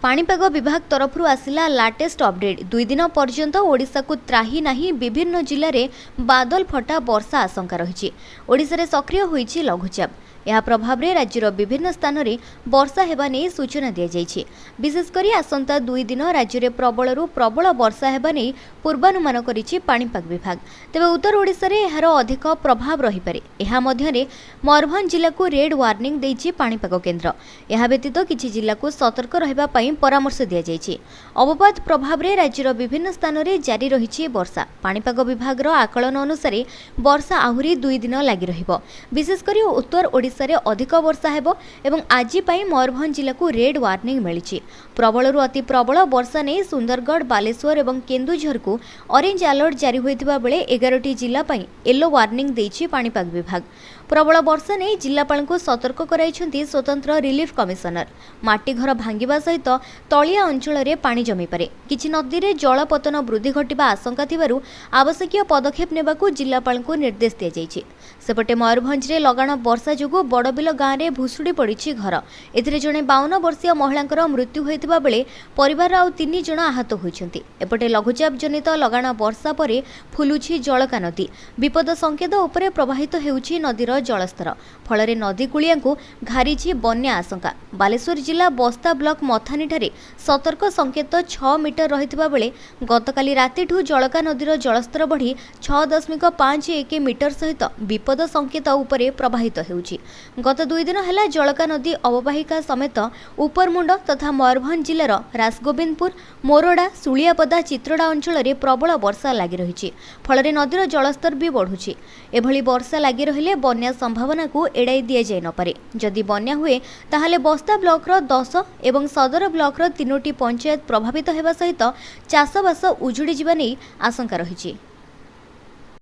पाणीपाग विभाग तरफ आसिला latest update. 2 दिन पर्यंत ओडिशा को त्राही नहीं। विभिन्न जिले में बादल फटा वर्षा आशंका रही। ओडिशा रे सक्रिय होईछि लघुचाप। यह प्रभाव रे राज्यर विभिन्न स्थान में वर्षा हेबा नै सूचना दिया जायछि। विशेषकर आसंता 2 दिन राज्य में प्रबलरू प्रबल वर्षा हेबा नै पूर्वानुमान करिछि पाणीपाग विभाग। तेबे उत्तर ओडिशा रे एहार अधिक प्रभाव रही पारे। एहा मध्य रे मयूरभंज जिला को रेड वार्निंग देछि पाणीपाग केन्द्र। एहा व्यतीत किछि जिला को सतर्क रहिबा पई परामर्श दिया जायछि। अवपात प्रभाव रे राज्यर विभिन्न स्थान में जारी रही वर्षा। पाणीपाग विभाग आकलन अनुसार वर्षा आहुरी 2 दिन लगी रहिबो। विशेषकर उत्तर ओडिशा रे अधिक वर्षा हेबो एवं आज पई मयूरभंज जिला को रेड वार्निंग मिलिछि। प्रबलरू अति प्रबल वर्षा नै सुंदरगढ़, बालेश्वर एवं केन्दुझर को ऑरेंज अलर्ट जारी होइतिबा बेले 11टी जिला पई येलो वार्निंग देछि पाणीपाग विभाग। प्रबल वर्षा नै जिलापाल को सतर्क कराइछन्ति स्वतंत्र रिलीफ कमिशनर। माटी घर भांगिबा सहित तलिया अंचल रे पानी जमी पारे। किछि नदी रे जलपतन वृद्धि घटिबा आशंका थिबारु आवश्यक पदक्षेप नेबाकू जिलापाल को निर्देश दिया जायछि। सेपटे मयूरभंज रे लगाण वर्षा जोगु बड़बिल गाँव में भुशुड़ी पड़ी घर। एथिरे जणे 52 वर्षीय महिला मृत्यु होइतिबा बेले परिवार आउ 3 जण आहत होइछन्ति। एपटे लघुचाप जनित लगाण वर्षा परे फुलुछि जळका नदी। विपद संकेत उपरे प्रवाहित हेउछि नदीर जलस्तर। फल नदी कूलिया को घारिछि बन्या आशंका। बालेश्वर जिला बस्ता ब्लॉक मथानी ठारे सतर्क संकेत 6 मीटर रहितिबा बेले गतकाली रातिठू जळका नदीर जलस्तर बढ़ी 6.51 मीटर सहित विपद संकेत उपरे प्रवाहित हेउछि। गत 2 दिन है जळका नदी अववाहिका समेत उपरमुंड तथा मयूरभंज जिलार रासगोविंदपुर, मोरडा, सुलियापदा, चित्रड़ा अंचल में प्रबल वर्षा लगी रही। फल नदीर जलस्तर भी बढ़ुछि। एभली वर्षा लगी रहिले बन्या संभावना को एड़ाई दिया जाय न पारे। जदि बन्या हुए ताहले बस्ता ब्लॉक 10 एवं सदर ब्लॉक 3टी पंचायत प्रभावित हेबा सहित चाषबास उजुड़ी जिबा नै आशंका रही।